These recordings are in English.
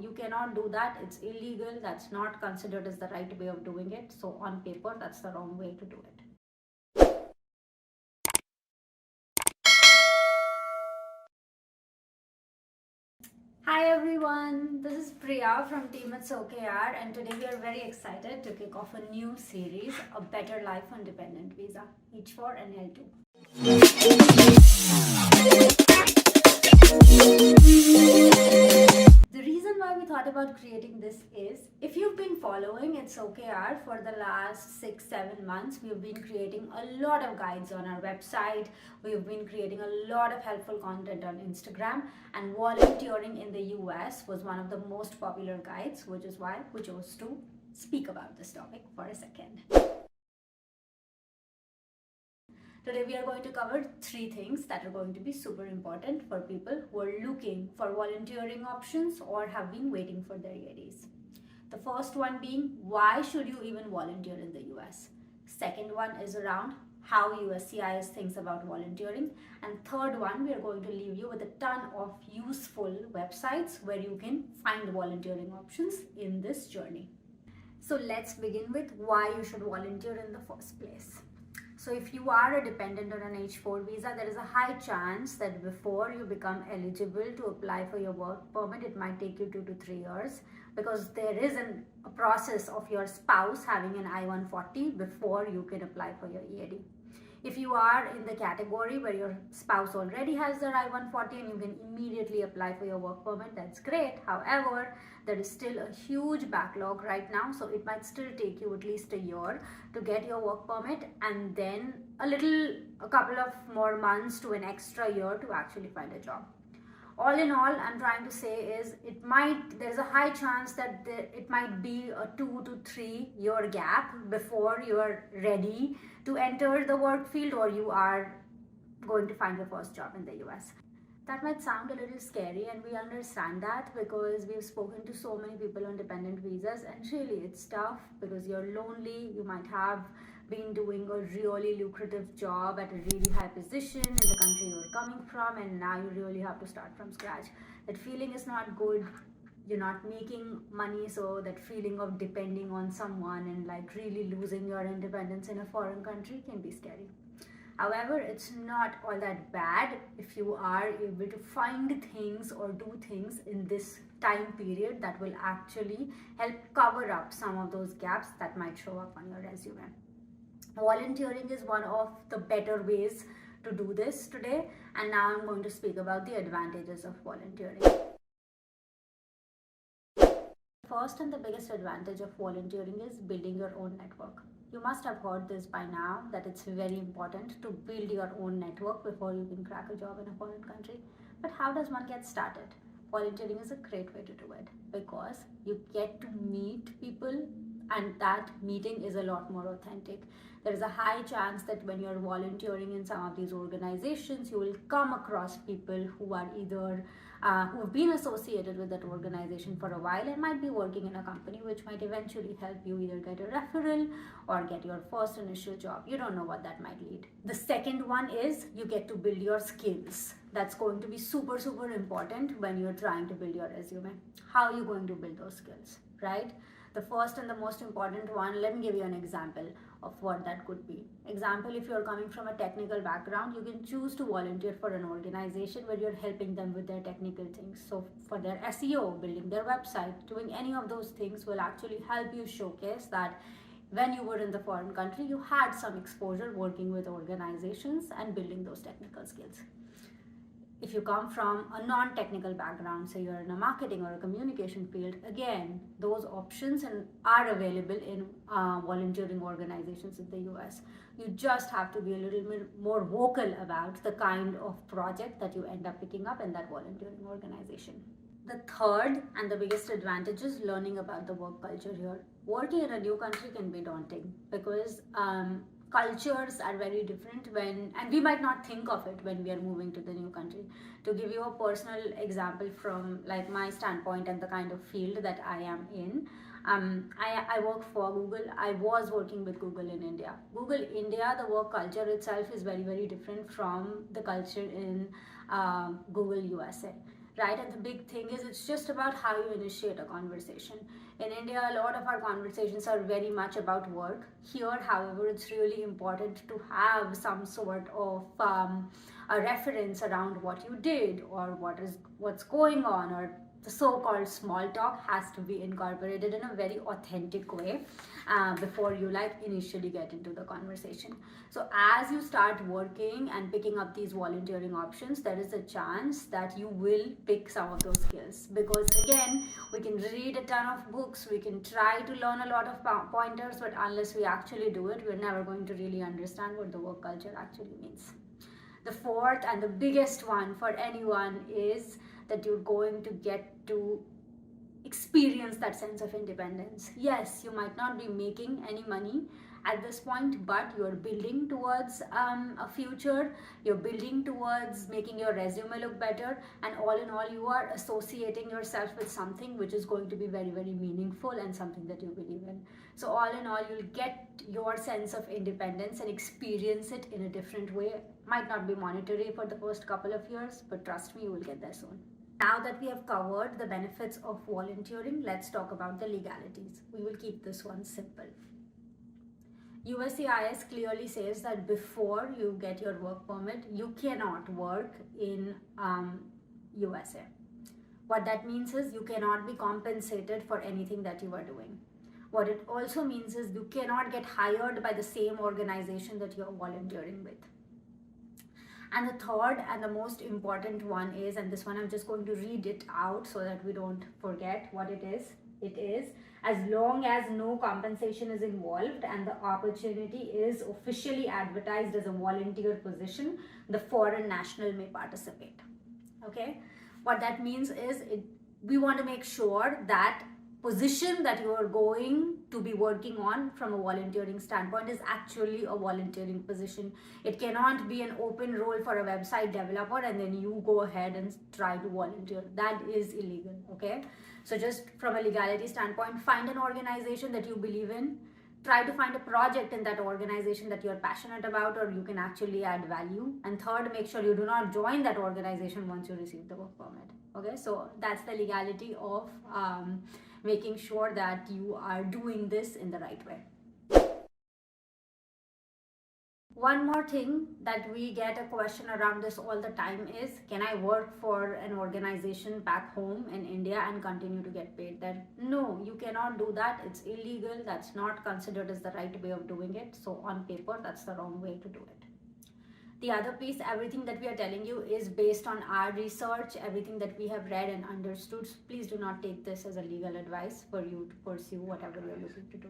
you cannot do that. It's illegal. That's not considered as the right way of doing it. So on paper, that's the wrong way to do it. Hi everyone, this is Priya from Team It's Okay Yaar, and today we are very excited to kick off a new series, A Better Life on Dependent Visa, H4 and L2. The reason why we thought about creating this is, if you've been following It's Okay Yaar for the last 6-7 months, we've been creating a lot of guides on our website, we've been creating a lot of helpful content on Instagram, and volunteering in the US was one of the most popular guides, which is why we chose to speak about this topic for a second. Today we are going to cover 3 things that are going to be super important for people who are looking for volunteering options or have been waiting for their EADs. The first one being, why should you even volunteer in the US? Second one is around how USCIS thinks about volunteering. And third one, we are going to leave you with a ton of useful websites where you can find volunteering options in this journey. So let's begin with why you should volunteer in the first place. So if you are a dependent on an H4 visa, there is a high chance that before you become eligible to apply for your work permit, it might take you 2 to 3 years, because there is a process of your spouse having an I-140 before you can apply for your EAD. If you are in the category where your spouse already has their I-140 and you can immediately apply for your work permit, that's great. However, there is still a huge backlog right now, so it might still take you at least a year to get your work permit, and then a couple of more months to an extra year to actually find a job. All in all, I'm trying to say is, there's a high chance that it might be a 2 to 3 year gap before you're ready to enter the work field or you are going to find your first job in the US. That might sound a little scary, and we understand that because we've spoken to so many people on dependent visas, and really it's tough because you're lonely. You might have been doing a really lucrative job at a really high position in the country you're coming from, and now you really have to start from scratch. That feeling is not good. You're not making money, so that feeling of depending on someone and like really losing your independence in a foreign country can be scary. However, it's not all that bad if you are able to find things or do things in this time period that will actually help cover up some of those gaps that might show up on your resume. Volunteering is one of the better ways to do this today, and now I'm going to speak about the advantages of volunteering. First and the biggest advantage of volunteering is building your own network. You must have heard this by now, that it's very important to build your own network before you can crack a job in a foreign country. But how does one get started? Volunteering is a great way to do it because you get to meet people, and that meeting is a lot more authentic. There is a high chance that when you're volunteering in some of these organizations, you will come across people who are either who have been associated with that organization for a while and might be working in a company, which might eventually help you either get a referral or get your first initial job. You don't know what that might lead. The second one is you get to build your skills. That's going to be super, super important when you're trying to build your resume. How are you going to build those skills, right? The first and the most important one, let me give you an example of what that could be. Example, if you're coming from a technical background, you can choose to volunteer for an organization where you're helping them with their technical things. So for their SEO, building their website, doing any of those things will actually help you showcase that when you were in the foreign country, you had some exposure working with organizations and building those technical skills. If you come from a non-technical background, say you're in a marketing or a communication field, again, those options are available in volunteering organizations in the US. You just have to be a little bit more vocal about the kind of project that you end up picking up in that volunteering organization. The third and the biggest advantage is learning about the work culture here. Working in a new country can be daunting because cultures are very different and we might not think of it when we are moving to the new country. To give you a personal example from like my standpoint and the kind of field that I am in, I work for Google. I was working with Google in India. Google India, the work culture itself is very, very different from the culture in Google USA. right? And the big thing is it's just about how you initiate a conversation. In India, a lot of our conversations are very much about work. Here, however, it's really important to have some sort of a reference around what you did or what's going on, or the so-called small talk has to be incorporated in a very authentic way before you initially get into the conversation. So as you start working and picking up these volunteering options, there is a chance that you will pick some of those skills, because again, we can read a ton of books, we can try to learn a lot of pointers, but unless we actually do it, we're never going to really understand what the work culture actually means. The fourth and the biggest one for anyone is that you're going to get to experience that sense of independence. Yes, you might not be making any money at this point, but you're building towards a future, you're building towards making your resume look better, and all in all, you are associating yourself with something which is going to be very, very meaningful and something that you believe in. So all in all, you'll get your sense of independence and experience it in a different way. Might not be monetary for the first couple of years, but trust me, you will get there soon. Now that we have covered the benefits of volunteering, let's talk about the legalities. We will keep this one simple. USCIS clearly says that before you get your work permit, you cannot work in USA. What that means is you cannot be compensated for anything that you are doing. What it also means is you cannot get hired by the same organization that you're volunteering with. And the third and the most important one is, and this one I'm just going to read it out so that we don't forget what it is. It is, as long as no compensation is involved and the opportunity is officially advertised as a volunteer position, the foreign national may participate. Okay? What that means is we want to make sure that position that you are going to be working on from a volunteering standpoint is actually a volunteering position. It cannot be an open role for a website developer and then you go ahead and try to volunteer. That is illegal, okay? So just from a legality standpoint, find an organization that you believe in. Try to find a project in that organization that you're passionate about or you can actually add value. And third, make sure you do not join that organization once you receive the work permit. Okay, so that's the legality of making sure that you are doing this in the right way. One more thing that we get a question around this all the time is, can I work for an organization back home in India and continue to get paid there? No, you cannot do that. It's illegal. That's not considered as the right way of doing it. So on paper, that's the wrong way to do it. The other piece, everything that we are telling you is based on our research, everything that we have read and understood. So please do not take this as a legal advice for you to pursue whatever you're looking to do.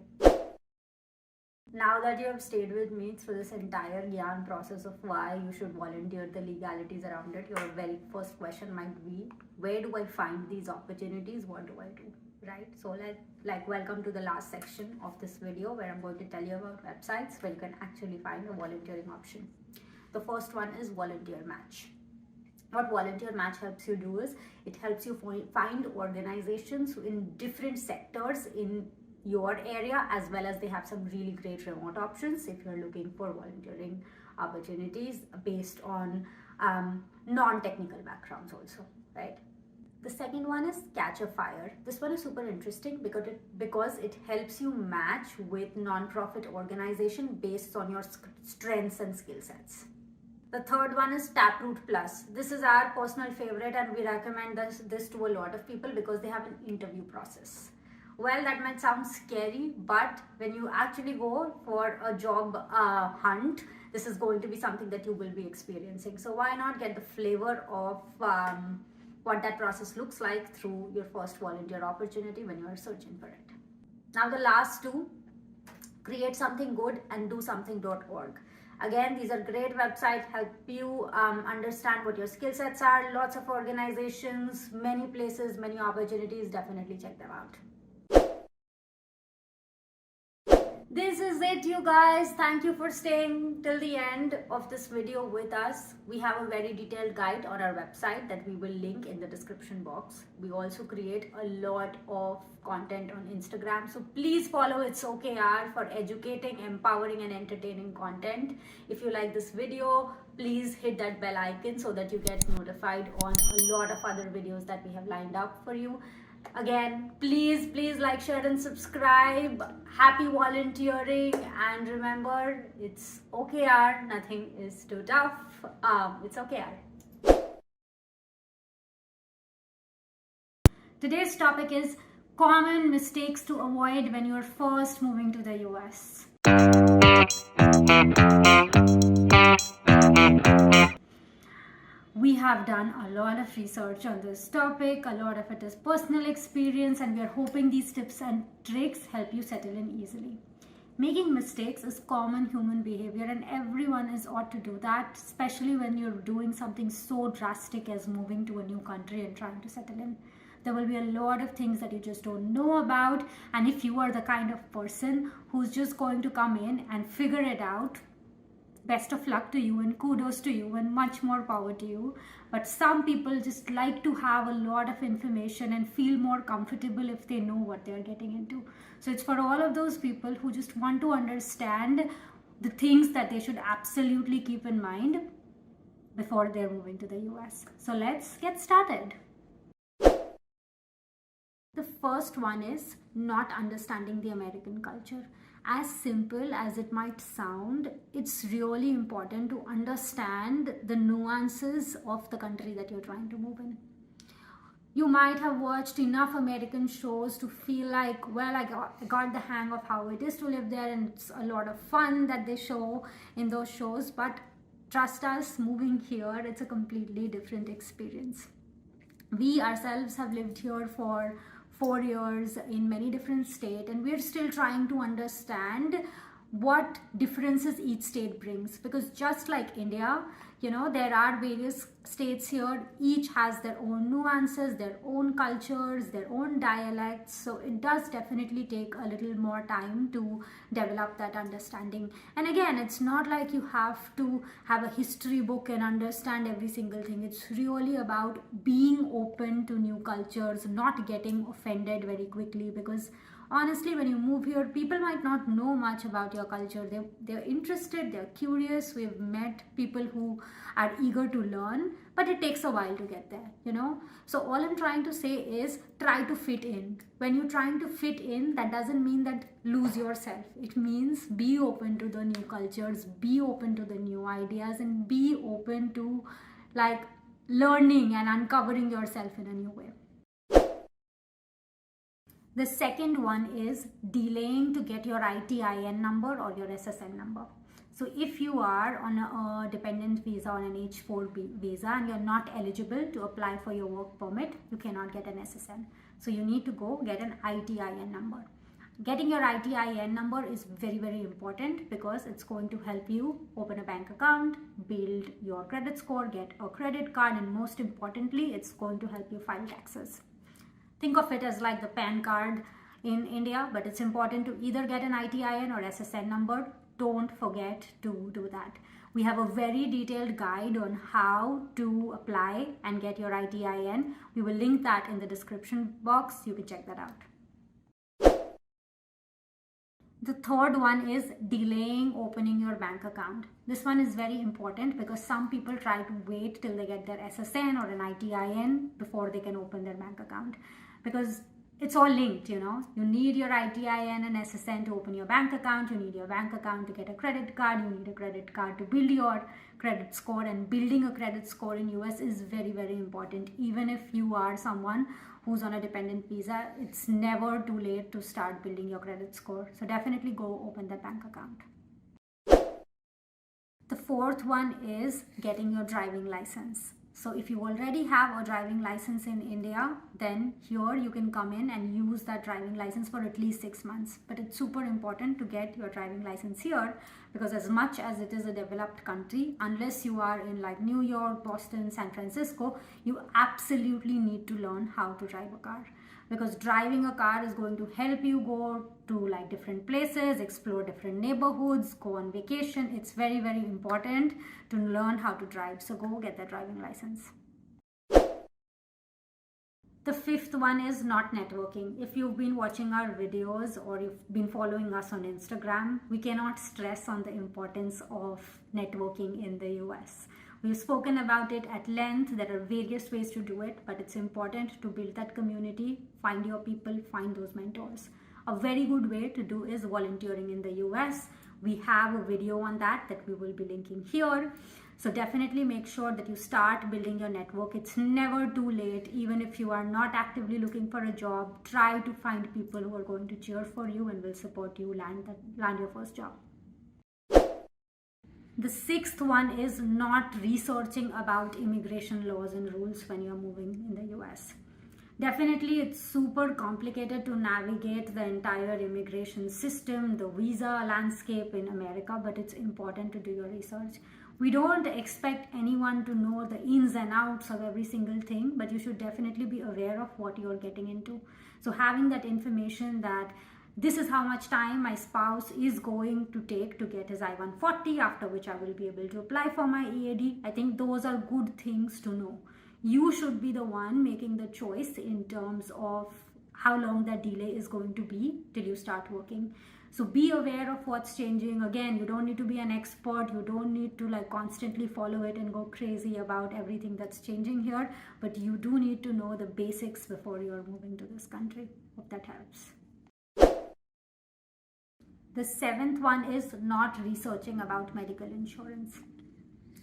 Now that you have stayed with me through this entire yarn process of why you should volunteer, the legalities around it, your very first question might be, where do I find these opportunities? What do I do? Right? So welcome to the last section of this video where I'm going to tell you about websites where you can actually find a volunteering option. The first one is Volunteer Match. What Volunteer Match helps you do is, it helps you find organizations in different sectors in your area, as well as they have some really great remote options if you're looking for volunteering opportunities based on non-technical backgrounds also, right? The second one is Catch a Fire. This one is super interesting because it helps you match with non-profit organization based on your strengths and skill sets. The third one is Taproot Plus. This is our personal favorite and we recommend this to a lot of people because they have an interview process. Well, that might sound scary, but when you actually go for a job hunt, this is going to be something that you will be experiencing. So why not get the flavor of what that process looks like through your first volunteer opportunity when you are searching for it. Now the last two, Create Something Good and Do Something.org. Again, these are great websites, help you understand what your skill sets are. Lots of organizations, many places, many opportunities. Definitely check them out. This is it, you guys. Thank you for staying till the end of this video with us. We have a very detailed guide on our website that we will link in the description box. We also create a lot of content on Instagram, so please follow It's Okay Yaar for educating, empowering and entertaining content. If you like this video, please hit that bell icon so that you get notified on a lot of other videos that we have lined up for you. Again, please like, share and subscribe. Happy volunteering, and remember, it's okay yaar, nothing is too tough. It's okay yaar. Today's topic is common mistakes to avoid when you're first moving to the US. We have done a lot of research on this topic. A lot of it is personal experience, and we are hoping these tips and tricks help you settle in easily. Making mistakes is common human behavior, and everyone is ought to do that, especially when you're doing something so drastic as moving to a new country and trying to settle in. There will be a lot of things that you just don't know about, and if you are the kind of person who's just going to come in and figure it out, best of luck to you and kudos to you and much more power to you. But some people just like to have a lot of information and feel more comfortable if they know what they're getting into. So it's for all of those people who just want to understand the things that they should absolutely keep in mind before they're moving to the US. So let's get started. The first one is not understanding the American culture. As simple as it might sound, it's really important to understand the nuances of the country that you're trying to move in. You might have watched enough American shows to feel like, well, I got the hang of how it is to live there, and it's a lot of fun that they show in those shows. But trust us, moving here, it's a completely different experience. We ourselves have lived here for 4 years in many different states, and we're still trying to understand what differences each state brings, because just like India, there are various states here. Each has their own nuances, their own cultures, their own dialects. So it does definitely take a little more time to develop that understanding. And again, it's not like you have to have a history book and understand every single thing. It's really about being open to new cultures, not getting offended very quickly, because honestly, when you move here, people might not know much about your culture. They're interested, they're curious. We've met people who are eager to learn, but it takes a while to get there, So all I'm trying to say is try to fit in. When you're trying to fit in, that doesn't mean that lose yourself. It means be open to the new cultures, be open to the new ideas, and be open to learning and uncovering yourself in a new way. The second one is delaying to get your ITIN number or your SSN number. So if you are on a dependent visa or an H4 visa and you're not eligible to apply for your work permit, you cannot get an SSN. So you need to go get an ITIN number. Getting your ITIN number is very, very important, because it's going to help you open a bank account, build your credit score, get a credit card, and most importantly, it's going to help you file taxes. Think of it as like the PAN card in India, but it's important to either get an ITIN or SSN number. Don't forget to do that. We have a very detailed guide on how to apply and get your ITIN. We will link that in the description box. You can check that out. The third one is delaying opening your bank account. This one is very important because some people try to wait till they get their SSN or an ITIN before they can open their bank account, because it's all linked, You need your ITIN and SSN to open your bank account. You need your bank account to get a credit card. You need a credit card to build your credit score. And building a credit score in US is very, very important. Even if you are someone who's on a dependent visa, it's never too late to start building your credit score. So definitely go open that bank account. The fourth one is getting your driving license. So if you already have a driving license in India, then here you can come in and use that driving license for at least 6 months. But it's super important to get your driving license here, because as much as it is a developed country, unless you are in like New York, Boston, San Francisco, you absolutely need to learn how to drive a car. because driving a car is going to help you go to like different places, explore different neighborhoods, go on vacation. It's very, very important to learn how to drive. So go get that driving license. The fifth one is not networking. If you've been watching our videos or you've been following us on Instagram, we cannot stress on the importance of networking in the US. We've spoken about it at length. There are various ways to do it, but it's important to build that community, find your people, find those mentors. A very good way to do is volunteering in the US. We have a video on that we will be linking here. So definitely make sure that you start building your network. It's never too late. Even if you are not actively looking for a job, try to find people who are going to cheer for you and will support you land your first job. The sixth one is not researching about immigration laws and rules when you're moving in the US. Definitely, it's super complicated to navigate the entire immigration system, the visa landscape in America, but it's important to do your research. We don't expect anyone to know the ins and outs of every single thing, but you should definitely be aware of what you're getting into. So having that information that this is how much time my spouse is going to take to get his I-140, after which I will be able to apply for my EAD. I think those are good things to know. You should be the one making the choice in terms of how long that delay is going to be till you start working. So be aware of what's changing. Again, you don't need to be an expert. You don't need to like constantly follow it and go crazy about everything that's changing here. But you do need to know the basics before you're moving to this country. Hope that helps. The seventh one is not researching about medical insurance.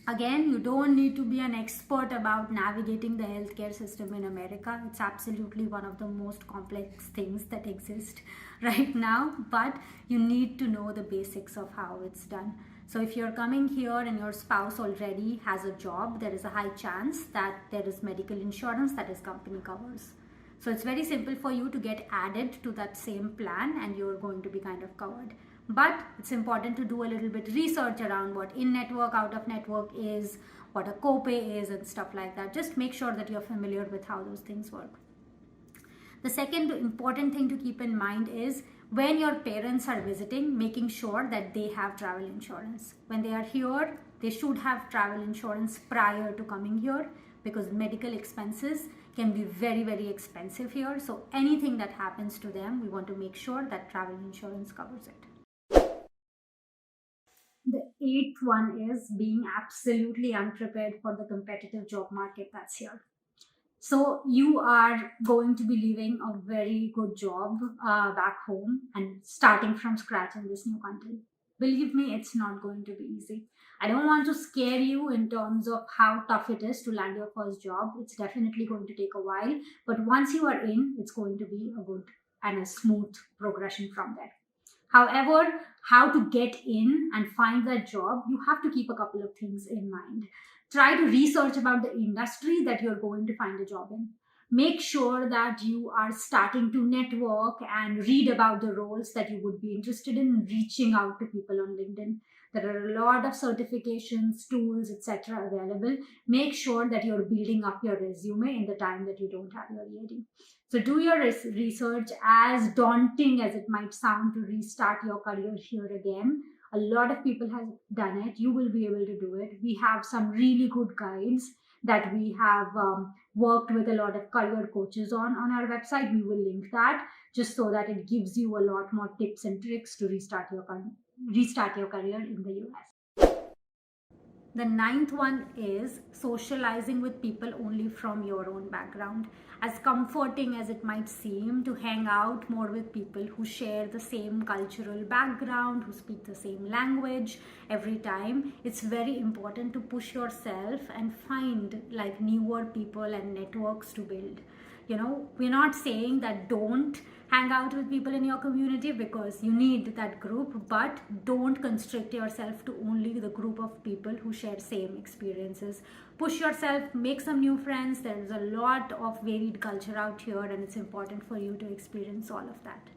Again, you don't need to be an expert about navigating the healthcare system in America. It's absolutely one of the most complex things that exist right now, but you need to know the basics of how it's done. So if you're coming here and your spouse already has a job, there is a high chance that there is medical insurance that his company covers. So it's very simple for you to get added to that same plan and you're going to be kind of covered. But it's important to do a little bit research around what in-network, out-of-network is, what a copay is and stuff like that. Just make sure that you're familiar with how those things work. The second important thing to keep in mind is when your parents are visiting, making sure that they have travel insurance. When they are here, they should have travel insurance prior to coming here because medical expenses can be very, very expensive here. So anything that happens to them, we want to make sure that travel insurance covers it. The eighth one is being absolutely unprepared for the competitive job market that's here. So you are going to be leaving a very good job back home and starting from scratch in this new country. Believe me, it's not going to be easy. I don't want to scare you in terms of how tough it is to land your first job. It's definitely going to take a while, but once you are in, it's going to be a good and a smooth progression from there. However, how to get in and find that job, you have to keep a couple of things in mind. Try to research about the industry that you're going to find a job in. Make sure that you are starting to network and read about the roles that you would be interested in, reaching out to people on LinkedIn. There are a lot of certifications, tools, etc. available. Make sure that you're building up your resume in the time that you don't have your EAD. So do your research. As daunting as it might sound to restart your career here again, a lot of people have done it. You will be able to do it. We have some really good guides that we have worked with a lot of career coaches on our website. We will link that just so that it gives you a lot more tips and tricks to restart your career in the US. The ninth one is socializing with people only from your own background. As comforting as it might seem to hang out more with people who share the same cultural background, who speak the same language every time, it's very important to push yourself and find like newer people and networks to build. We're not saying that don't hang out with people in your community because you need that group, but don't constrict yourself to only the group of people who share same experiences. Push yourself, make some new friends. There's a lot of varied culture out here and it's important for you to experience all of that.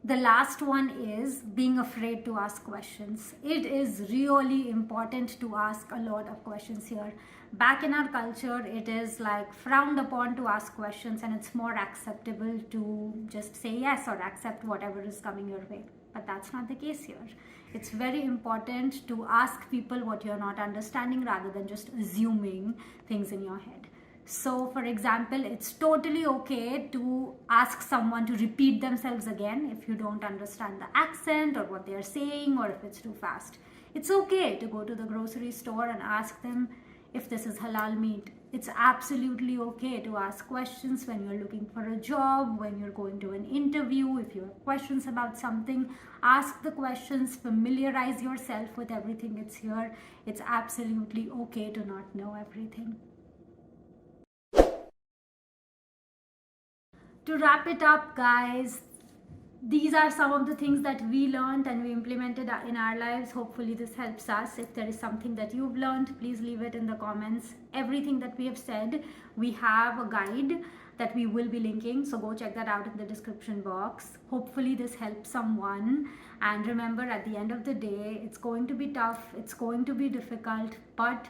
The last one is being afraid to ask questions. It is really important to ask a lot of questions here. Back in our culture, it is like frowned upon to ask questions, and it's more acceptable to just say yes or accept whatever is coming your way. But that's not the case here. It's very important to ask people what you're not understanding rather than just assuming things in your head. So, for example, it's totally okay to ask someone to repeat themselves again if you don't understand the accent or what they're saying, or if it's too fast. It's okay to go to the grocery store and ask them if this is halal meat. It's absolutely okay to ask questions when you're looking for a job, when you're going to an interview. If you have questions about something, ask the questions, familiarize yourself with everything that's here. It's absolutely okay to not know everything. To wrap it up, guys, these are some of the things that we learned and we implemented in our lives. Hopefully this helps us. If there is something that you've learned, please leave it in the comments. Everything that we have said, we have a guide that we will be linking, so go check that out in the description box. Hopefully this helps someone, and remember, at the end of the day, it's going to be tough, it's going to be difficult, but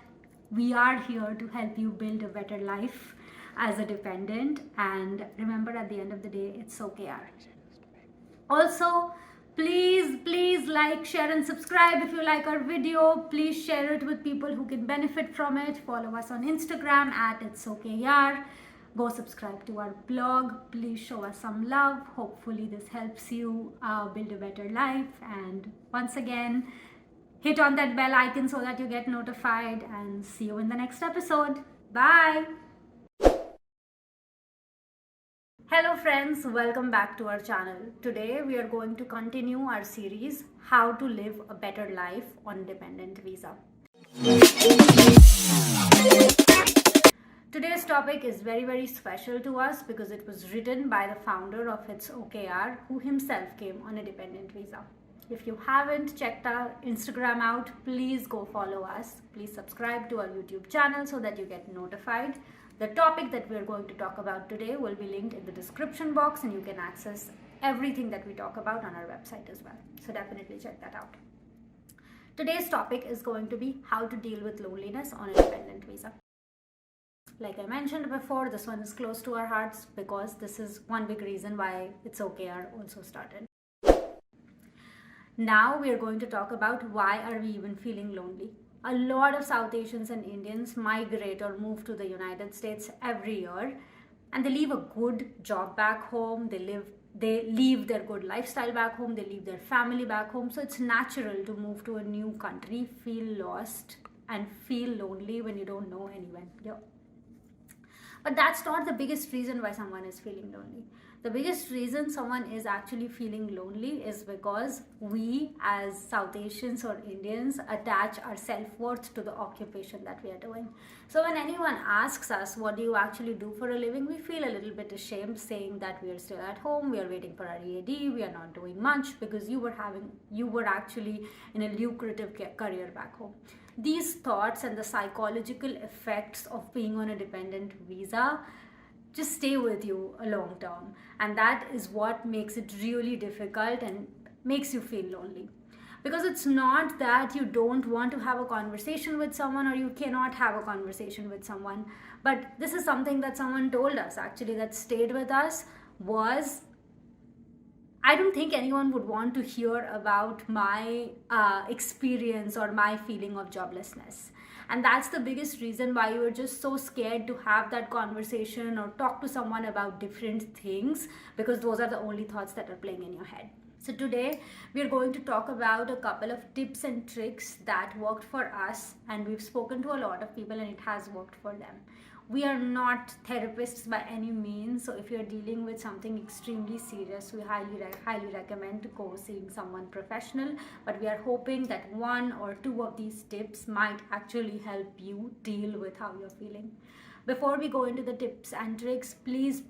we are here to help you build a better life as a dependent. And remember, at the end of the day, it's okay, Yaar. Also, please like, share and subscribe if you like our video. Please share it with people who can benefit from it. Follow us on Instagram at It's Okay Yaar. Go subscribe to our blog. Please show us some love. Hopefully this helps you build a better life. And once again, hit on that bell icon so that you get notified, and see you in the next episode. Bye. Hello friends, welcome back to our channel. Today we are going to continue our series, How to Live a Better Life on a Dependent Visa. Today's topic is very special to us because it was written by the founder of It's Okay Yaar, who himself came on a dependent visa. If you haven't checked our Instagram out, please go follow us. Please subscribe to our YouTube channel so that you get notified. The topic that we are going to talk about today will be linked in the description box, and you can access everything that we talk about on our website as well. So definitely check that out. Today's topic is going to be how to deal with loneliness on a dependent visa. Like I mentioned before, this one is close to our hearts because this is one big reason why It's Okay Yaar also started. Now we are going to talk about why are we even feeling lonely. A lot of South Asians and Indians migrate or move to the United States every year, and they leave a good job back home, they leave their good lifestyle back home, they leave their family back home. So it's natural to move to a new country, feel lost and feel lonely when you don't know anyone here. But that's not the biggest reason why someone is feeling lonely. The biggest reason someone is actually feeling lonely is because we as South Asians or Indians attach our self-worth to the occupation that we are doing. So when anyone asks us, what do you actually do for a living, we feel a little bit ashamed saying that we are still at home, we are waiting for our EAD, we are not doing much, because you were actually in a lucrative career back home. These thoughts and the psychological effects of being on a dependent visa just stay with you a long term, and that is what makes it really difficult and makes you feel lonely. Because it's not that you don't want to have a conversation with someone or you cannot have a conversation with someone, but this is something that someone told us actually that stayed with us was, I don't think anyone would want to hear about my experience or my feeling of joblessness. And that's the biggest reason why you are just so scared to have that conversation or talk to someone about different things, because those are the only thoughts that are playing in your head. So today we are going to talk about a couple of tips and tricks that worked for us, and we've spoken to a lot of people and it has worked for them. We are not therapists by any means, so if you're dealing with something extremely serious, we highly recommend to go seeing someone professional. But we are hoping that one or two of these tips might actually help you deal with how you're feeling. Before we go into the tips and tricks, please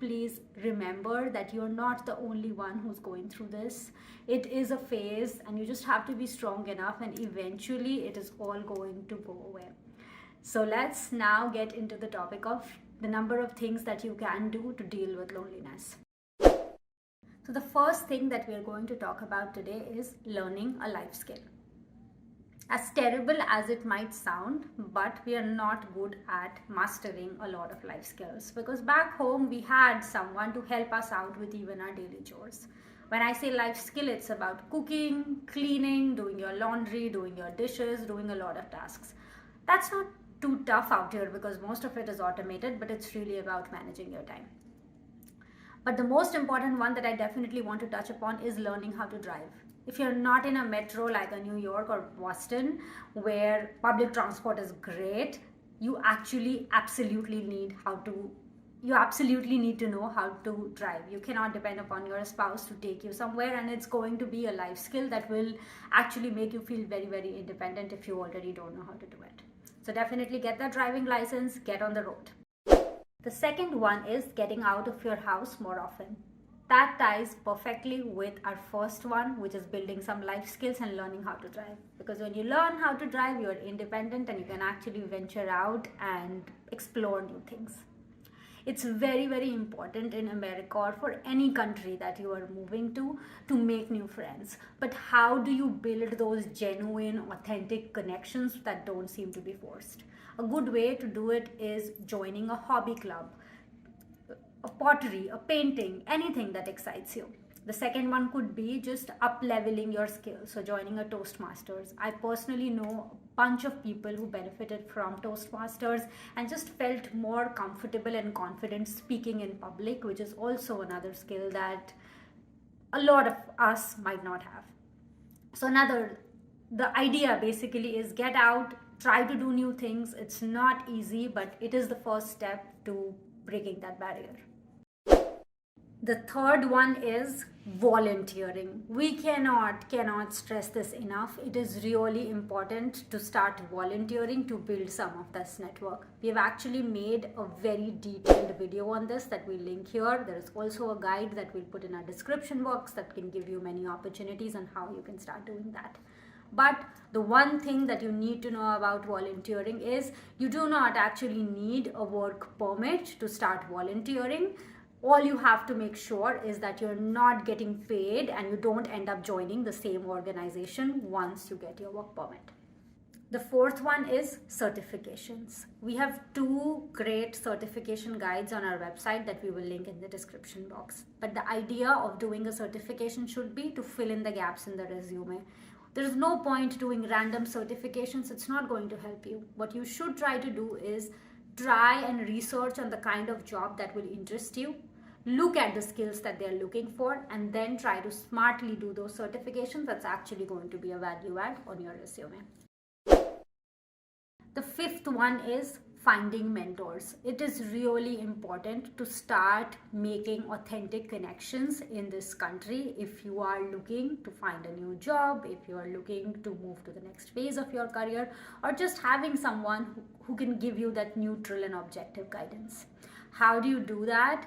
remember that you're not the only one who's going through this. It is a phase and you just have to be strong enough, and eventually it is all going to go away. So let's now get into the topic of the number of things that you can do to deal with loneliness. So the first thing that we are going to talk about today is learning a life skill. As terrible as it might sound, but we are not good at mastering a lot of life skills, because back home we had someone to help us out with even our daily chores. When I say life skill, it's about cooking, cleaning, doing your laundry, doing your dishes, doing a lot of tasks. That's not too tough out here because most of it is automated, but it's really about managing your time. But the most important one that I definitely want to touch upon is learning how to drive. If you're not in a metro like a New York or Boston, where public transport is great, you absolutely need to know how to drive. You cannot depend upon your spouse to take you somewhere, and it's going to be a life skill that will actually make you feel very, very independent if you already don't know how to do it. So definitely get that driving license, get on the road. The second one is getting out of your house more often. That ties perfectly with our first one, which is building some life skills and learning how to drive. Because when you learn how to drive, you're independent and you can actually venture out and explore new things. It's very, very important in America or for any country that you are moving to make new friends. But how do you build those genuine, authentic connections that don't seem to be forced? A good way to do it is joining a hobby club, a pottery, a painting, anything that excites you. The second one could be just up leveling your skills, so joining a Toastmasters. I personally know a bunch of people who benefited from Toastmasters and just felt more comfortable and confident speaking in public, which is also another skill that a lot of us might not have. So the idea basically is get out, try to do new things. It's not easy, but it is the first step to breaking that barrier. The third one is volunteering. We cannot stress this enough. It is really important to start volunteering to build some of this network. We have actually made a very detailed video on this that we link here. There is also a guide that we'll put in our description box that can give you many opportunities on how you can start doing that. But the one thing that you need to know about volunteering is you do not actually need a work permit to start volunteering. All you have to make sure is that you're not getting paid and you don't end up joining the same organization once you get your work permit. The fourth one is certifications. We have 2 great certification guides on our website that we will link in the description box. But the idea of doing a certification should be to fill in the gaps in the resume. There's no point doing random certifications. It's not going to help you. What you should try to do is try and research on the kind of job that will interest you. Look at the skills that they're looking for and then try to smartly do those certifications. That's actually going to be a value add on your resume. The fifth one is finding mentors. It is really important to start making authentic connections in this country if you are looking to find a new job, if you are looking to move to the next phase of your career, or just having someone who can give you that neutral and objective guidance. How do you do that?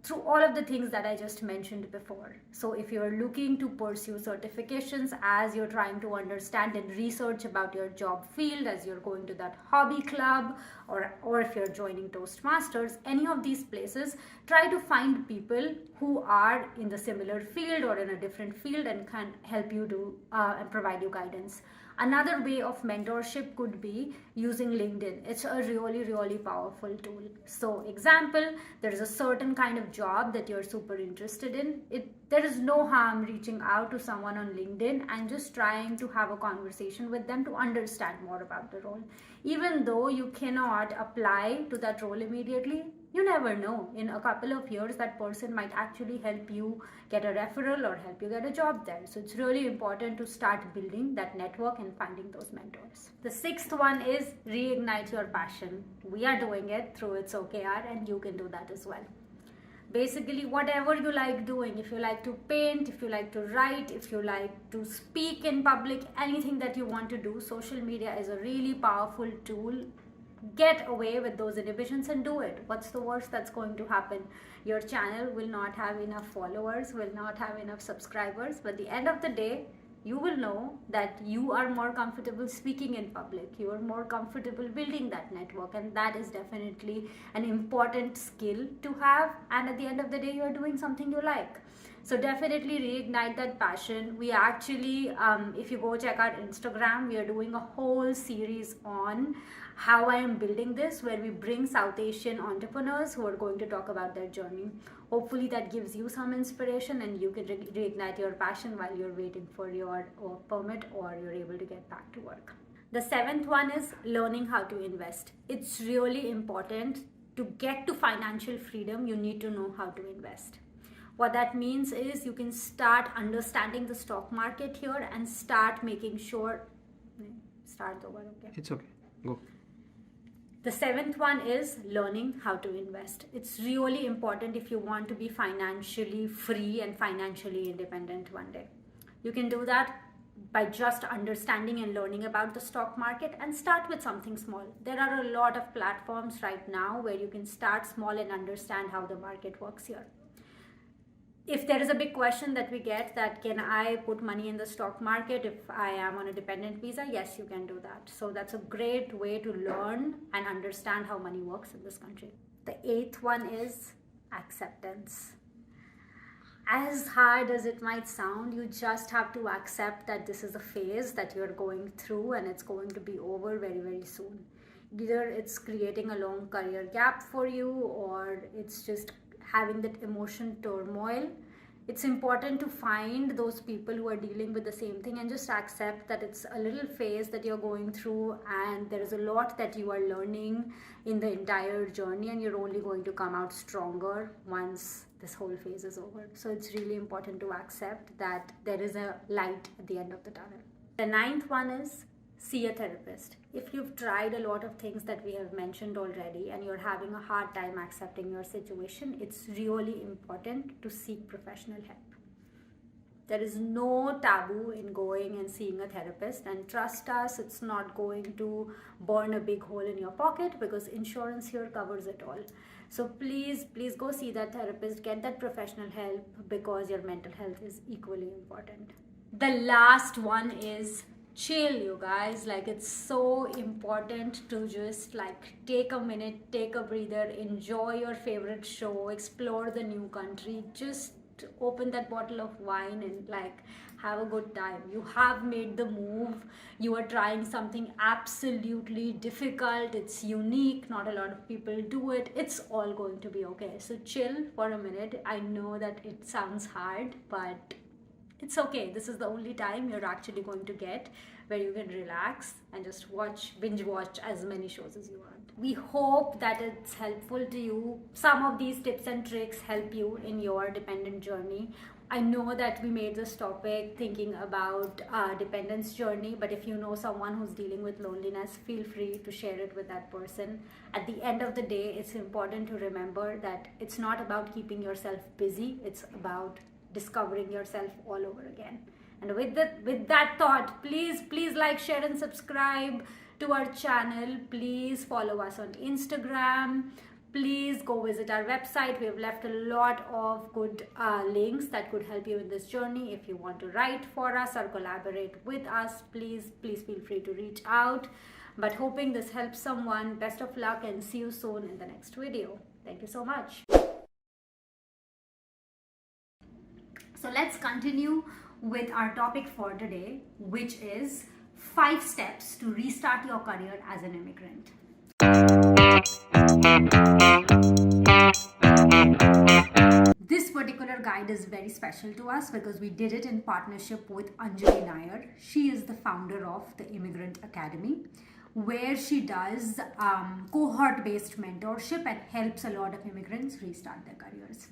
Through all of the things that I just mentioned before. So if you're looking to pursue certifications as you're trying to understand and research about your job field, as you're going to that hobby club, or if you're joining Toastmasters, any of these places, try to find people who are in the similar field or in a different field and can help you do and provide you guidance. Another way of mentorship could be using LinkedIn. It's a really, really powerful tool. So example, there is a certain kind of job that you're super interested in. There is no harm reaching out to someone on LinkedIn and just trying to have a conversation with them to understand more about the role. Even though you cannot apply to that role immediately, you never know. In a couple of years, that person might actually help you get a referral or help you get a job there. So it's really important to start building that network and finding those mentors. The sixth one is reignite your passion. We are doing it through It's OKR, and you can do that as well. Basically, whatever you like doing, if you like to paint, if you like to write, if you like to speak in public, anything that you want to do, social media is a really powerful tool. Get away with those inhibitions and do it. What's the worst that's going to happen? Your channel will not have enough followers, will not have enough subscribers, but at the end of the day, you will know that you are more comfortable speaking in public, you are more comfortable building that network, and that is definitely an important skill to have. And at the end of the day, you are doing something you like. So definitely reignite that passion. We actually, if you go check our Instagram, we are doing a whole series on how I am building this, where we bring South Asian entrepreneurs who are going to talk about their journey. Hopefully that gives you some inspiration and you can reignite your passion while you're waiting for your permit or you're able to get back to work. The seventh one is learning how to invest. It's really important. To get to financial freedom, you need to know how to invest. What that means is you can start understanding the stock market here and start making sure. Start over, okay? It's okay. Go. The seventh one is learning how to invest. It's really important if you want to be financially free and financially independent one day. You can do that by just understanding and learning about the stock market and start with something small. There are a lot of platforms right now where you can start small and understand how the market works here. If there is a big question that we get that can I put money in the stock market if I am on a dependent visa? Yes, you can do that. So that's a great way to learn and understand how money works in this country. The eighth one is acceptance. As hard as it might sound, you just have to accept that this is a phase that you're going through and it's going to be over very, very soon. Either it's creating a long career gap for you or it's just having that emotion turmoil. It's important to find those people who are dealing with the same thing and just accept that it's a little phase that you're going through and there is a lot that you are learning in the entire journey and you're only going to come out stronger once this whole phase is over. So it's really important to accept that there is a light at the end of the tunnel. The ninth one is see a therapist. If you've tried a lot of things that we have mentioned already and you're having a hard time accepting your situation, it's really important to seek professional help. There is no taboo in going and seeing a therapist, and trust us, it's not going to burn a big hole in your pocket because insurance here covers it all. So please go see that therapist, get that professional help because your mental health is equally important. The last one is chill, you guys. Like, it's so important to just like take a minute, take a breather, enjoy your favorite show, explore the new country, just open that bottle of wine and like have a good time. You have made the move, you are trying something absolutely difficult, it's unique, not a lot of people do it, it's all going to be okay. So chill for a minute. I know that it sounds hard, but it's okay. This is the only time you're actually going to get where you can relax and just binge watch as many shows as you want. We hope that it's helpful to you. Some of these tips and tricks help you in your dependent journey. I know that we made this topic thinking about dependence journey, but if you know someone who's dealing with loneliness, feel free to share it with that person. At the end of the day, it's important to remember that it's not about keeping yourself busy, it's about discovering yourself all over again. And with that thought, please like, share and subscribe to our channel. Please follow us on Instagram. Please go visit our website. We have left a lot of good links that could help you in this journey. If you want to write for us or collaborate with us, please feel free to reach out. But hoping this helps someone. Best of luck and see you soon in the next video. Thank you so much. So let's continue with our topic for today, which is 5 steps to restart your career as an immigrant. This particular guide is very special to us because we did it in partnership with Anjali Nair. She is the founder of the Immigrant Academy, where she does cohort-based mentorship and helps a lot of immigrants restart their careers.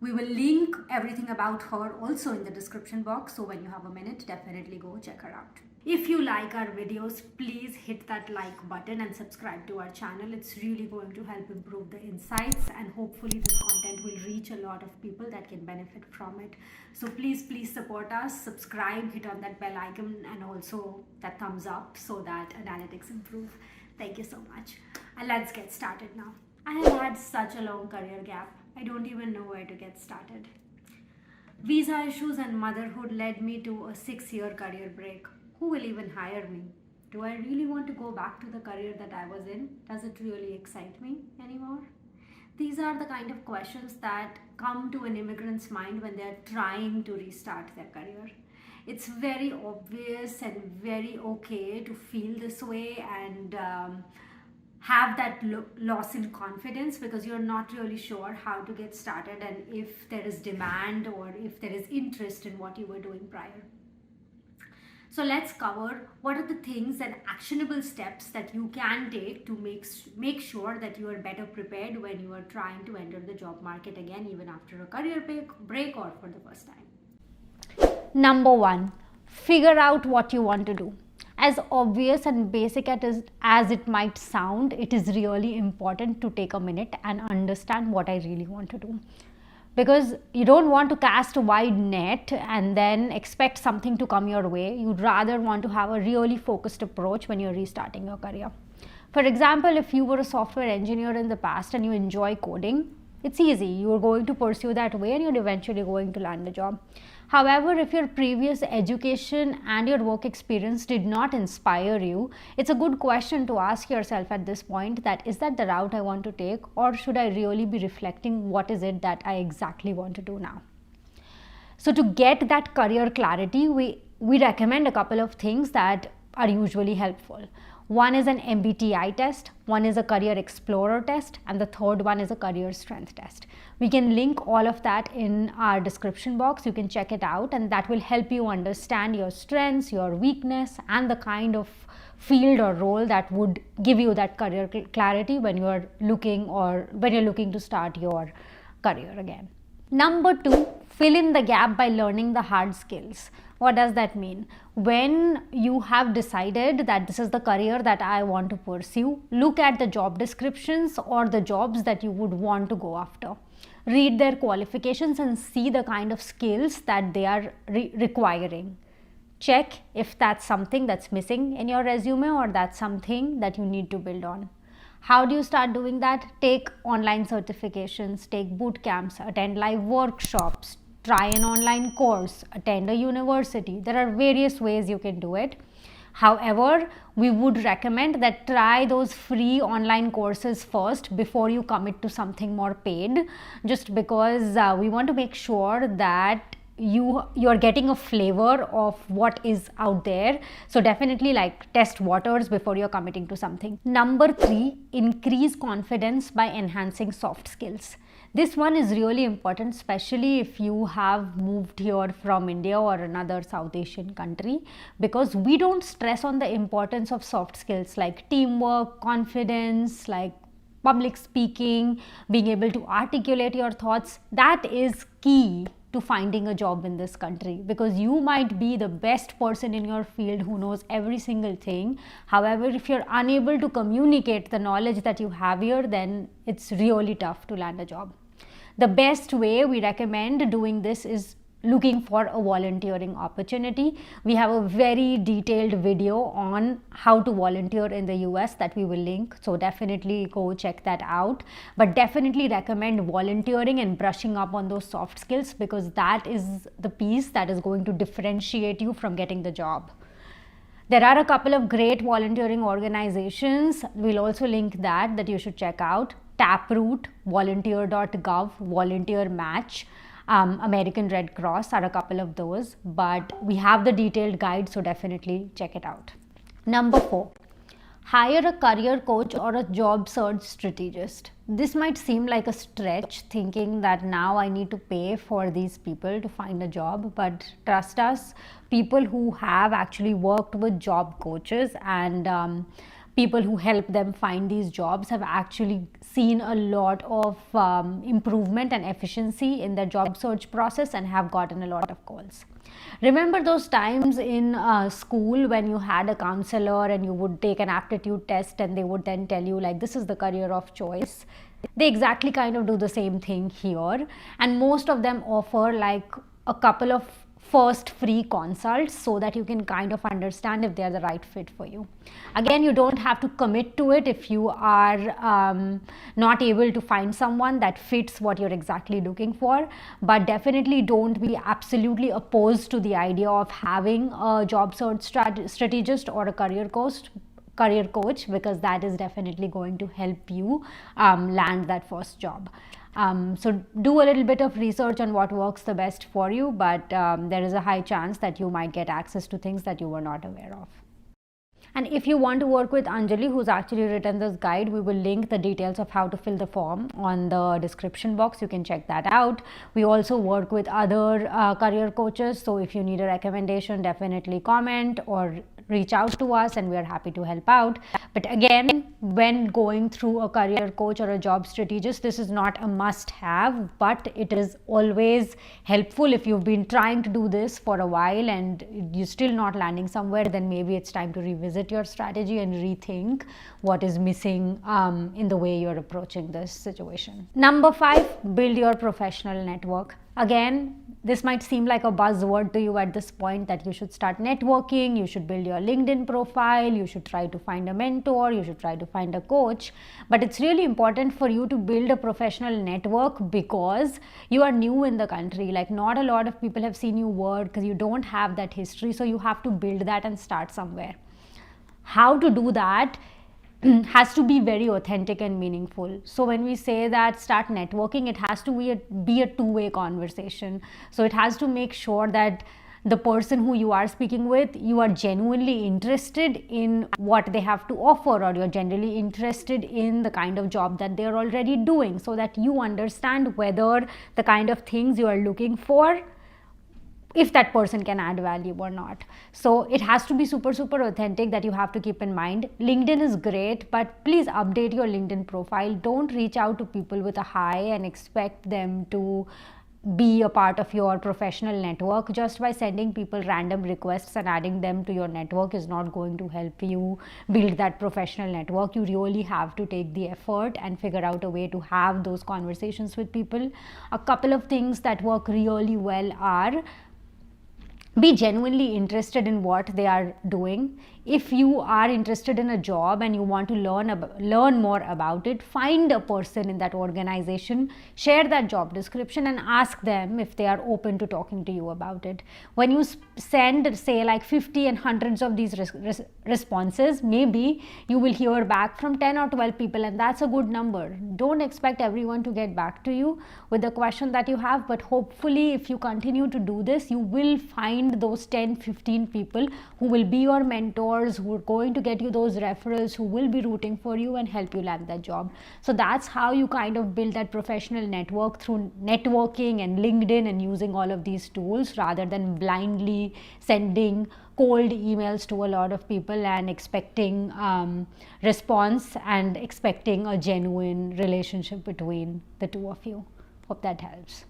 We will link everything about her also in the description box, so when you have a minute, definitely go check her out. If you like our videos, please hit that like button and subscribe to our channel. It's really going to help improve the insights, and hopefully this content will reach a lot of people that can benefit from it. So please support us, subscribe, hit on that bell icon and also that thumbs up so that analytics improve. Thank you so much. And let's get started now. I have had such a long career gap. I don't even know where to get started. Visa issues and motherhood led me to a 6-year career break. Who will even hire me? Do I really want to go back to the career that I was in? Does it really excite me anymore? These are the kind of questions that come to an immigrant's mind when they're trying to restart their career. It's very obvious and very okay to feel this way and have that loss in confidence because you're not really sure how to get started and if there is demand or if there is interest in what you were doing prior. So let's cover what are the things and actionable steps that you can take to make sure that you are better prepared when you are trying to enter the job market again, even after a career break or for the first time. Number one, figure out what you want to do. As obvious and basic as it might sound, it is really important to take a minute and understand what I really want to do. Because you don't want to cast a wide net and then expect something to come your way. You'd rather want to have a really focused approach when you're restarting your career. For example, if you were a software engineer in the past and you enjoy coding, it's easy. You're going to pursue that way and you're eventually going to land a job. However, if your previous education and your work experience did not inspire you, it's a good question to ask yourself at this point that is that the route I want to take, or should I really be reflecting what is it that I exactly want to do now? So to get that career clarity, we recommend a couple of things that are usually helpful. One is an MBTI test, one is a career explorer test, and the third one is a career strength test. We can link all of that in our description box. You can check it out and that will help you understand your strengths, your weakness, and the kind of field or role that would give you that career clarity when you are looking to start your career again. Number two, fill in the gap by learning the hard skills. What does that mean? When you have decided that this is the career that I want to pursue, look at the job descriptions or the jobs that you would want to go after. Read their qualifications and see the kind of skills that they are requiring. Check if that's something that's missing in your resume or that's something that you need to build on. How do you start doing that? Take online certifications, take boot camps, attend live workshops, try an online course, attend a university. There are various ways you can do it. However, we would recommend that try those free online courses first before you commit to something more paid, just because we want to make sure that you're getting a flavor of what is out there. So definitely test waters before you're committing to something. Number three, increase confidence by enhancing soft skills. This one is really important, especially if you have moved here from India or another South Asian country, because we don't stress on the importance of soft skills like teamwork, confidence, like public speaking, being able to articulate your thoughts. That is key to finding a job in this country, because you might be the best person in your field who knows every single thing. However, if you're unable to communicate the knowledge that you have here, then it's really tough to land a job. The best way we recommend doing this is looking for a volunteering opportunity. We have a very detailed video on how to volunteer in the US that we will link, so definitely go check that out. But definitely recommend volunteering and brushing up on those soft skills, because that is the piece that is going to differentiate you from getting the job. There are a couple of great volunteering organizations. We'll also link that you should check out. Taproot, volunteer.gov, Volunteer Match, American Red Cross are a couple of those, but we have the detailed guide, so definitely check it out. Number four, hire a career coach or a job search strategist. This might seem like a stretch, thinking that now I need to pay for these people to find a job, but trust us, people who have actually worked with job coaches and people who help them find these jobs have actually seen a lot of improvement and efficiency in their job search process and have gotten a lot of calls. Remember those times in school when you had a counselor and you would take an aptitude test and they would then tell you this is the career of choice? They exactly kind of do the same thing here, and most of them offer a couple of first free consults so that you can kind of understand if they are the right fit for you. Again, you don't have to commit to it if you are not able to find someone that fits what you're exactly looking for, but definitely don't be absolutely opposed to the idea of having a job search strategist or a career career coach, because that is definitely going to help you land that first job. So do a little bit of research on what works the best for you, but there is a high chance that you might get access to things that you were not aware of. And if you want to work with Anjali, who's actually written this guide, we will link the details of how to fill the form on the description box. You can check that out. We also work with other career coaches. So if you need a recommendation, definitely comment or reach out to us, and we are happy to help out. But again, when going through a career coach or a job strategist, this is not a must have, but it is always helpful. If you've been trying to do this for a while and you're still not landing somewhere, then maybe it's time to revisit your strategy and rethink what is missing in the way you're approaching this situation. Number 5, build your professional network. Again, this might seem like a buzzword to you at this point, that you should start networking, you should build your LinkedIn profile, you should try to find a mentor, you should try to find a coach. But it's really important for you to build a professional network because you are new in the country. Like, not a lot of people have seen you work because you don't have that history. So you have to build that and start somewhere. How to do that has to be very authentic and meaningful. So when we say that start networking, it has to be a two-way conversation. So it has to make sure that the person who you are speaking with, you are genuinely interested in what they have to offer, or you're generally interested in the kind of job that they're already doing, so that you understand whether the kind of things you are looking for, if that person can add value or not. So it has to be super authentic. That you have to keep in mind. LinkedIn is great, but please update your LinkedIn profile. Don't reach out to people with a hi and expect them to be a part of your professional network. Just by sending people random requests and adding them to your network is not going to help you build that professional network. You really have to take the effort and figure out a way to have those conversations with people. A couple of things that work really well are: be genuinely interested in what they are doing. If you are interested in a job and you want to learn more about it, find a person in that organization, share that job description, and ask them if they are open to talking to you about it. When you send, say, like 50 and hundreds of these responses, maybe you will hear back from 10 or 12 people, and that's a good number. Don't expect everyone to get back to you with the question that you have, but hopefully if you continue to do this, you will find those 10-15 people who will be your mentors, who are going to get you those referrals, who will be rooting for you and help you land that job. So that's how you kind of build that professional network, through networking and LinkedIn and using all of these tools, rather than blindly sending cold emails to a lot of people and expecting response and expecting a genuine relationship between the two of you. Hope that helps.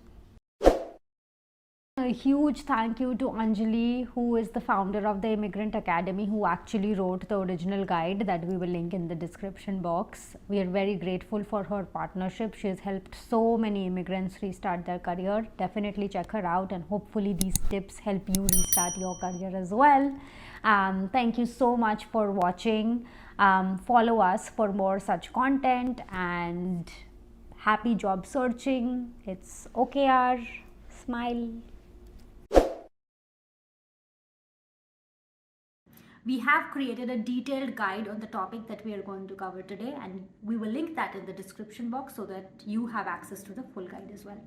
A huge thank you to Anjali, who is the founder of the Immigrant Academy, who actually wrote the original guide that we will link in the description box. We are very grateful for her partnership. She has helped so many immigrants restart their career. Definitely check her out, and hopefully these tips help you restart your career as well. Thank you so much for watching. Follow us for more such content, and happy job searching. It's okay, Yaar. Smile. We have created a detailed guide on the topic that we are going to cover today, and we will link that in the description box so that you have access to the full guide as well.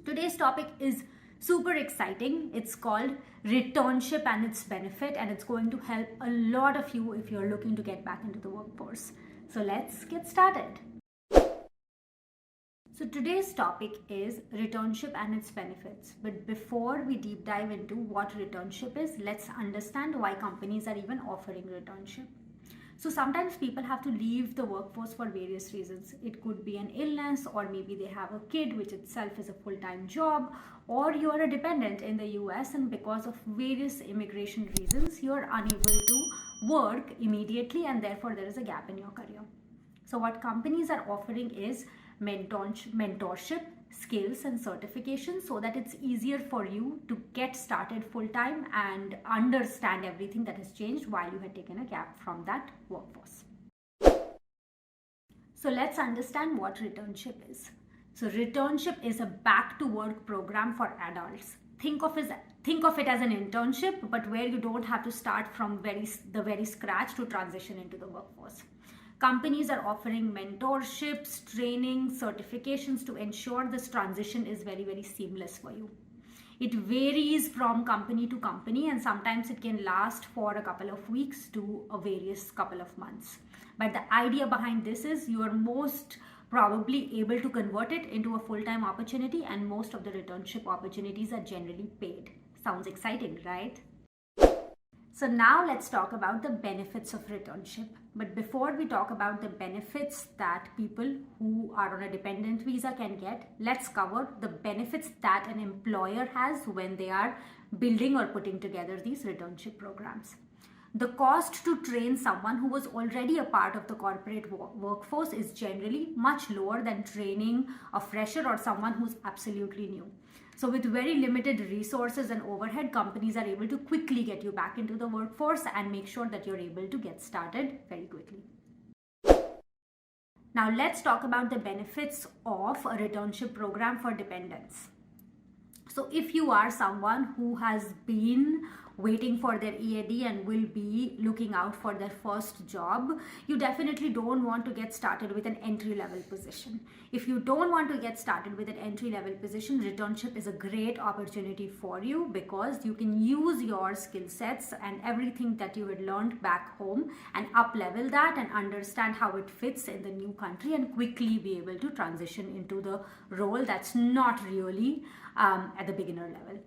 Today's topic is super exciting. It's called Returnship and its benefit, and it's going to help a lot of you if you're looking to get back into the workforce. So let's get started. So today's topic is returnship and its benefits. But before we deep dive into what returnship is, let's understand why companies are even offering returnship. So sometimes people have to leave the workforce for various reasons. It could be an illness, or maybe they have a kid, which itself is a full-time job, or you are a dependent in the US, and because of various immigration reasons, you are unable to work immediately, and therefore there is a gap in your career. So what companies are offering is mentorship, skills and certifications, so that it's easier for you to get started full-time and understand everything that has changed while you had taken a gap from that workforce. So let's understand what returnship is. So returnship is a back to work program for adults. think of it as an internship, but where you don't have to start from the very scratch to transition into the workforce. Companies are offering mentorships, training, certifications to ensure this transition is very, very seamless for you. It varies from company to company, and sometimes it can last for a couple of weeks to a various couple of months. But the idea behind this is you are most probably able to convert it into a full-time opportunity, and most of the returnship opportunities are generally paid. Sounds exciting, right? So now let's talk about the benefits of returnship. But before we talk about the benefits that people who are on a dependent visa can get, let's cover the benefits that an employer has when they are building or putting together these returnship programs. The cost to train someone who was already a part of the corporate workforce is generally much lower than training a fresher or someone who's absolutely new. So with very limited resources and overhead, companies are able to quickly get you back into the workforce and make sure that you're able to get started very quickly. Now let's talk about the benefits of a returnship program for dependents. So if you are someone who has been waiting for their EAD and will be looking out for their first job, you definitely don't want to get started with an entry-level position. If you don't want to get started with an entry-level position, returnship is a great opportunity for you because you can use your skill sets and everything that you had learned back home and up-level that and understand how it fits in the new country and quickly be able to transition into the role that's not really at the beginner level.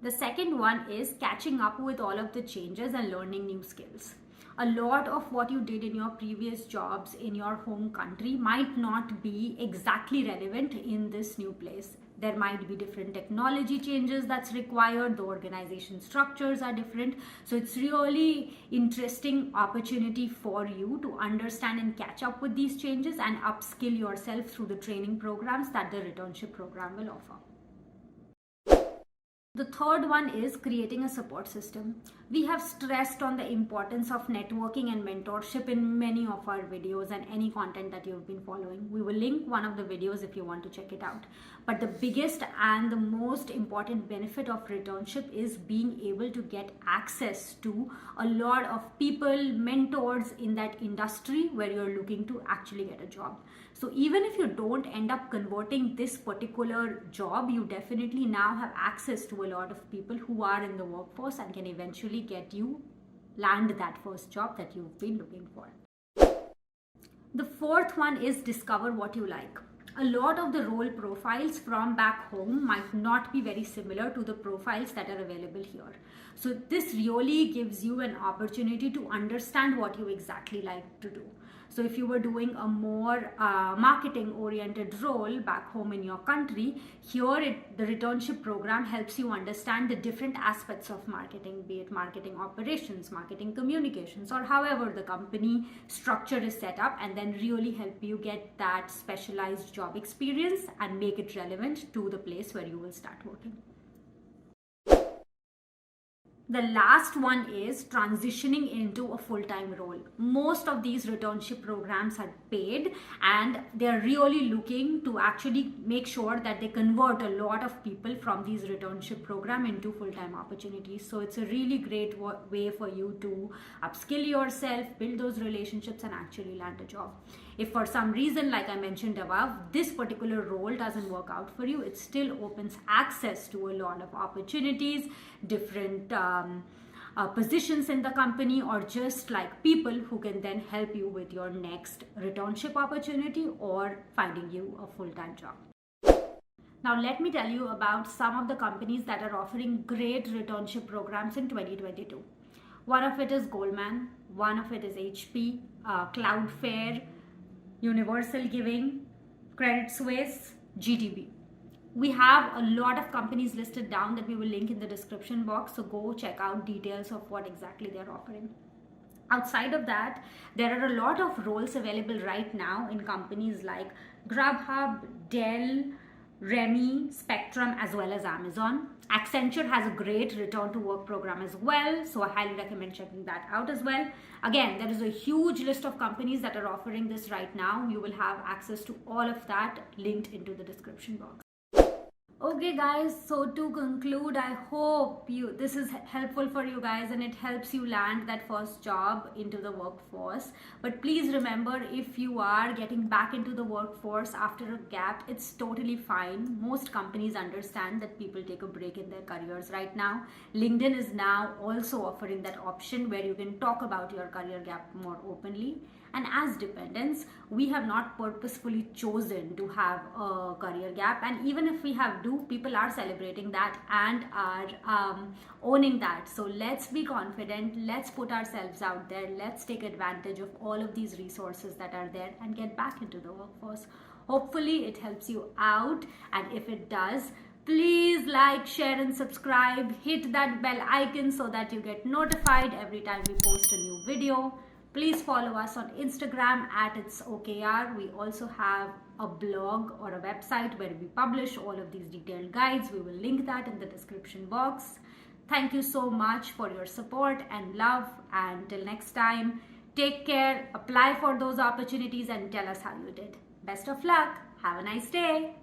The second one is catching up with all of the changes and learning new skills. A lot of what you did in your previous jobs in your home country might not be exactly relevant in this new place. There might be different technology changes that's required, the organization structures are different. So it's really interesting opportunity for you to understand and catch up with these changes and upskill yourself through the training programs that the returnship program will offer. The third one is creating a support system. We have stressed on the importance of networking and mentorship in many of our videos and any content that you've been following. We will link one of the videos if you want to check it out. But the biggest and the most important benefit of returnship is being able to get access to a lot of people, mentors in that industry where you're looking to actually get a job. So even if you don't end up converting this particular job, you definitely now have access to a lot of people who are in the workforce and can eventually get you land that first job that you've been looking for. The fourth one is discover what you like. A lot of the role profiles from back home might not be very similar to the profiles that are available here. So this really gives you an opportunity to understand what you exactly like to do. So if you were doing a more marketing oriented role back home in your country, here the returnship program helps you understand the different aspects of marketing, be it marketing operations, marketing communications, or however the company structure is set up, and then really help you get that specialized job experience and make it relevant to the place where you will start working. The last one is transitioning into a full-time role. Most of these returnship programs are paid and they're really looking to actually make sure that they convert a lot of people from these returnship program into full-time opportunities. So it's a really great way for you to upskill yourself, build those relationships, and actually land a job. If for some reason, like I mentioned above, this particular role doesn't work out for you, it still opens access to a lot of opportunities, different positions in the company, or just like people who can then help you with your next returnship opportunity or finding you a full-time job. Now let me tell you about some of the companies that are offering great returnship programs in 2022. One of it is Goldman, one of it is HP, Cloudflare, Universal Giving, Credit Suisse, GTB. We have a lot of companies listed down that we will link in the description box, so go check out details of what exactly they're offering. Outside of that, there are a lot of roles available right now in companies like Grubhub, Dell, Remy, Spectrum, as well as Amazon. Accenture has a great return to work program as well, so I highly recommend checking that out as well. Again, there is a huge list of companies that are offering this right now. You will have access to all of that linked into the description box. Okay guys, so to conclude, I hope this is helpful for you guys and it helps you land that first job into the workforce. But please remember, if you are getting back into the workforce after a gap, it's totally fine. Most companies understand that people take a break in their careers right now. LinkedIn is now also offering that option where you can talk about your career gap more openly. And as dependents, we have not purposefully chosen to have a career gap, and even if we have people are celebrating that and are owning that. So let's be confident, let's put ourselves out there, let's take advantage of all of these resources that are there and get back into the workforce. Hopefully it helps you out, and if it does, please like, share and subscribe. Hit that bell icon so that you get notified every time we post a new video. Please follow us on Instagram at It's Okay Yaar. We also have a blog or a website where we publish all of these detailed guides. We will link that in the description box. Thank you so much for your support and love. And till next time, take care, apply for those opportunities and tell us how you did. Best of luck. Have a nice day.